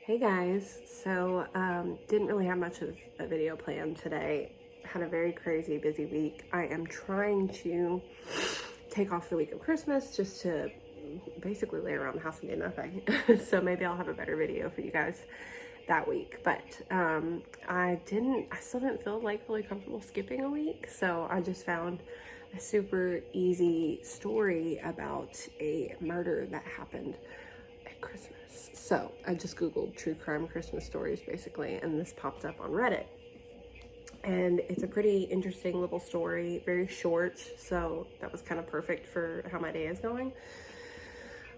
Hey guys, so didn't really have much of a video planned today. Had a very crazy busy week. I am trying to take off the week of Christmas just to basically lay around the house and do nothing. So maybe I'll have a better video for you guys that week. But I still didn't feel like really comfortable skipping a week. So I just found a super easy story about a murder that happened at Christmas. So I just Googled true crime Christmas stories basically, and this popped up on Reddit. And it's a pretty interesting little story, very short, so that was kind of perfect for how my day is going.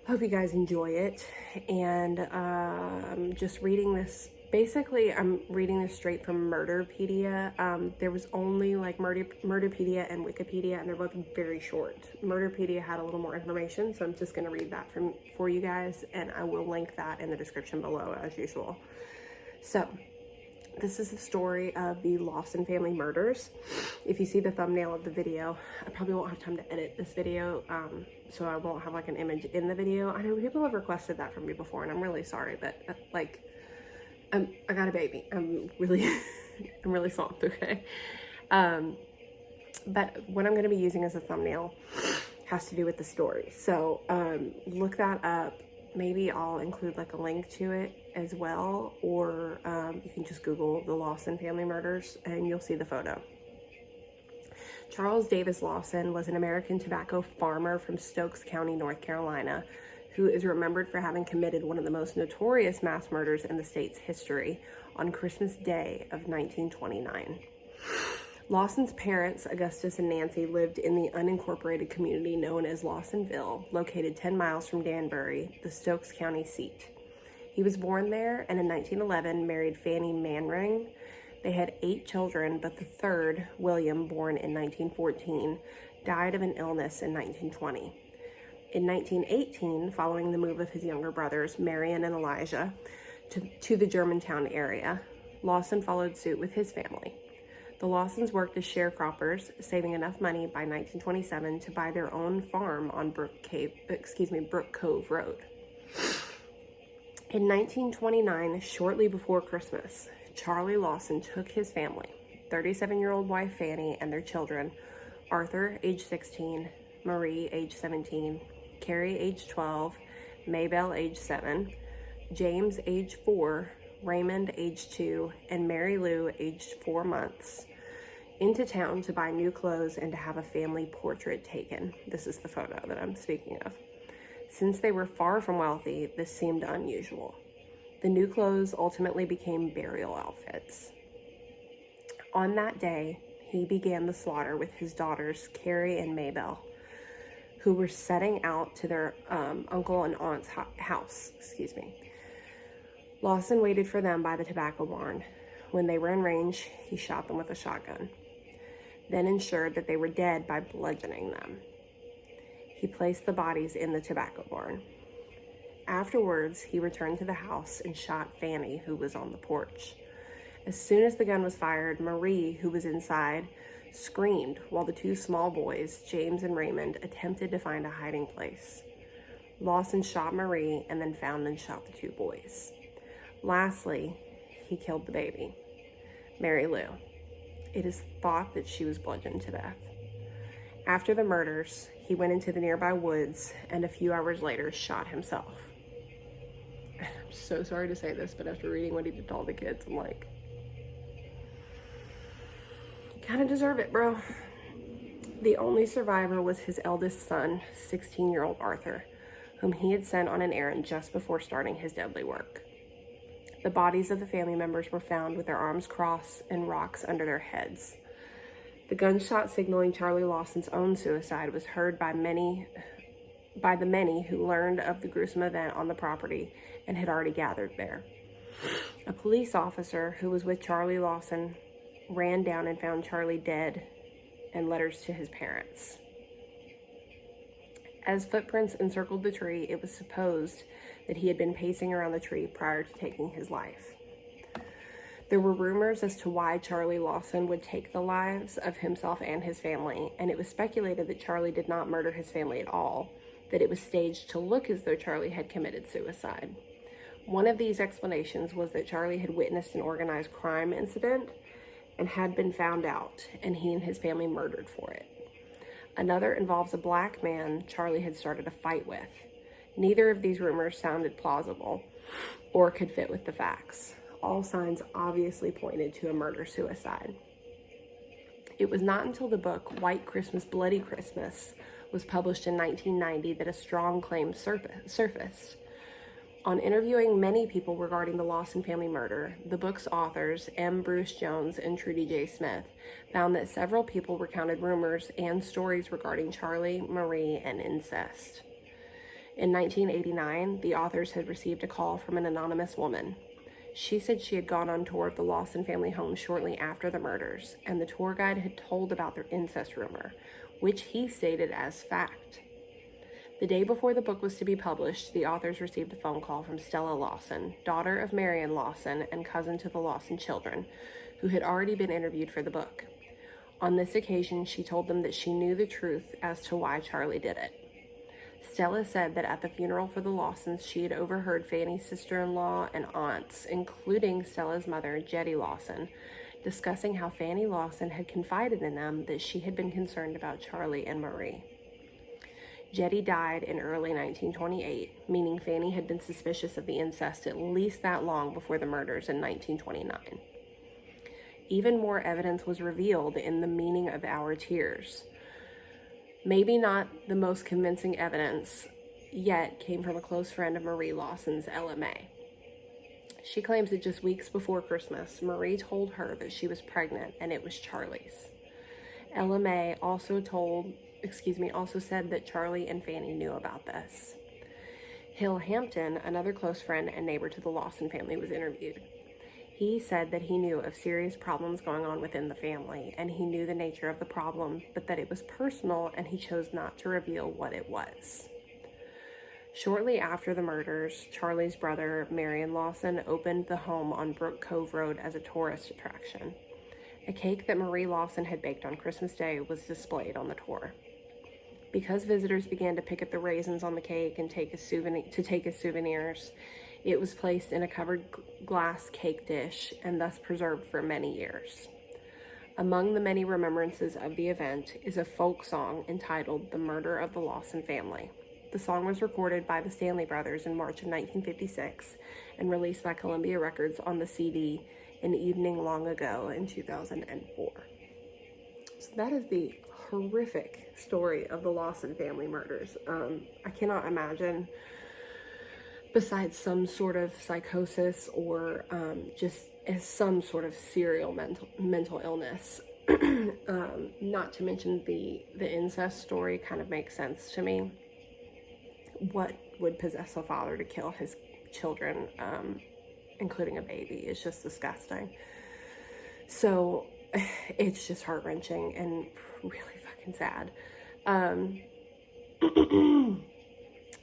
Hope you guys enjoy it. And I'm just reading this. Basically, I'm reading this straight from Murderpedia. There was only like Murderpedia and Wikipedia, and they're both very short. Murderpedia had a little more information, so I'm just going to read that for you guys, and I will link that in the description below as usual. So, this is the story of the Lawson family murders. If you see the thumbnail of the video, I probably won't have time to edit this video, so I won't have like an image in the video. I know people have requested that from me before, and I'm really sorry, but like, I got a baby. I'm really, I'm really swamped, okay? But what I'm gonna be using as a thumbnail has to do with the story. So look that up. Maybe I'll include like a link to it as well, or you can just Google the Lawson family murders and you'll see the photo. Charles Davis Lawson was an American tobacco farmer from Stokes County, North Carolina, who is remembered for having committed one of the most notorious mass murders in the state's history on Christmas Day of 1929. Lawson's parents, Augustus and Nancy, lived in the unincorporated community known as Lawsonville, located 10 miles from Danbury, the Stokes County seat. He was born there and in 1911 married Fanny Manring. They had 8 children, but the third, William, born in 1914, died of an illness in 1920. In 1918, following the move of his younger brothers, Marion and Elijah, to the Germantown area, Lawson followed suit with his family. The Lawsons worked as sharecroppers, saving enough money by 1927 to buy their own farm on Brook Cove Road. In 1929, shortly before Christmas, Charlie Lawson took his family, 37-year-old wife Fanny and their children, Arthur, age 16, Marie, age 17, Carrie, age 12, Maybelle, age 7, James, age 4, Raymond, age 2, and Mary Lou, aged 4 months, into town to buy new clothes and to have a family portrait taken. This is the photo that I'm speaking of. Since they were far from wealthy, this seemed unusual. The new clothes ultimately became burial outfits. On that day, he began the slaughter with his daughters, Carrie and Maybelle, who were setting out to their uncle and aunt's house. Lawson waited for them by the tobacco barn. When they were in range, he shot them with a shotgun, then ensured that they were dead by bludgeoning them. He placed the bodies in the tobacco barn. Afterwards, he returned to the house and shot Fanny, who was on the porch. As soon as the gun was fired, Marie, who was inside, screamed while the 2 small boys, James and Raymond, attempted to find a hiding place. Lawson shot Marie and then found and shot the 2 boys. Lastly, he killed the baby, Mary Lou. It is thought that she was bludgeoned to death. After the murders, he went into the nearby woods and a few hours later shot himself. I'm so sorry to say this, but after reading what he did to all the kids, I'm like, you kind of deserve it, bro. The only survivor was his eldest son, 16-year-old Arthur, whom he had sent on an errand just before starting his deadly work. The bodies of the family members were found with their arms crossed and rocks under their heads. The gunshot signaling Charlie Lawson's own suicide was heard by the many who learned of the gruesome event on the property and had already gathered there. A police officer who was with Charlie Lawson ran down and found Charlie dead and letters to his parents. As footprints encircled the tree, it was supposed that he had been pacing around the tree prior to taking his life. There were rumors as to why Charlie Lawson would take the lives of himself and his family, and it was speculated that Charlie did not murder his family at all, that it was staged to look as though Charlie had committed suicide. One of these explanations was that Charlie had witnessed an organized crime incident and had been found out, and he and his family murdered for it. Another involves a black man Charlie had started a fight with. Neither of these rumors sounded plausible or could fit with the facts. All signs obviously pointed to a murder-suicide. It was not until the book White Christmas, Bloody Christmas was published in 1990 that a strong claim surfaced. On interviewing many people regarding the Lawson family murder, the book's authors, M. Bruce Jones and Trudy J. Smith, found that several people recounted rumors and stories regarding Charlie, Marie, and incest. In 1989, the authors had received a call from an anonymous woman. She said she had gone on tour of the Lawson family home shortly after the murders, and the tour guide had told about their incest rumor, which he stated as fact. The day before the book was to be published, the authors received a phone call from Stella Lawson, daughter of Marion Lawson and cousin to the Lawson children, who had already been interviewed for the book. On this occasion, she told them that she knew the truth as to why Charlie did it. Stella said that at the funeral for the Lawsons, she had overheard Fanny's sister-in-law and aunts, including Stella's mother, Jetty Lawson, discussing how Fanny Lawson had confided in them that she had been concerned about Charlie and Marie. Jetty died in early 1928, meaning Fanny had been suspicious of the incest at least that long before the murders in 1929. Even more evidence was revealed in the meaning of our tears. Maybe not the most convincing evidence yet came from a close friend of Marie Lawson's, Ella May. She claims that just weeks before Christmas, Marie told her that she was pregnant and it was Charlie's. Ella May also said that Charlie and Fanny knew about this. Hill Hampton, another close friend and neighbor to the Lawson family, was interviewed. He said that he knew of serious problems going on within the family, and he knew the nature of the problem, but that it was personal and he chose not to reveal what it was. Shortly after the murders, Charlie's brother, Marion Lawson, opened the home on Brook Cove Road as a tourist attraction. A cake that Marie Lawson had baked on Christmas Day was displayed on the tour. Because visitors began to pick at the raisins on the cake and take as souvenirs, it was placed in a covered glass cake dish and thus preserved for many years. Among the many remembrances of the event is a folk song entitled "The Murder of the Lawson Family." The song was recorded by the Stanley Brothers in March of 1956 and released by Columbia Records on the CD "An Evening Long Ago" in 2004. So that is the horrific story of the Lawson family murders. I cannot imagine, besides some sort of psychosis or just as some sort of serial mental illness. Not to mention the incest story kind of makes sense to me. What would possess a father to kill his children, including a baby, is just disgusting. So it's just heart-wrenching and really fucking sad.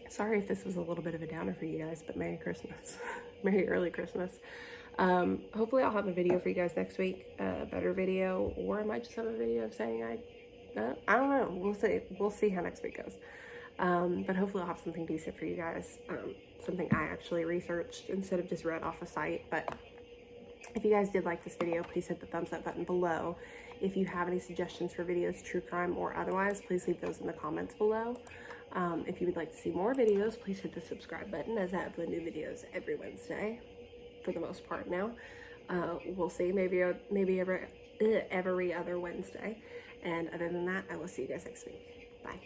Sorry if this was a little bit of a downer for you guys, but Merry Christmas. Merry early Christmas. Hopefully I'll have a video for you guys next week, a better video, or I might just have a video of saying I don't know. We'll see how next week goes. But hopefully I'll have something decent for you guys, something I actually researched instead of just read off a site. But if you guys did like this video, please hit the thumbs up button below. If you have any suggestions for videos, true crime or otherwise, please leave those in the comments below. If you would like to see more videos, please hit the subscribe button, as I have new videos every Wednesday, for the most part now. We'll see, maybe every other Wednesday. And other than that, I will see you guys next week. Bye.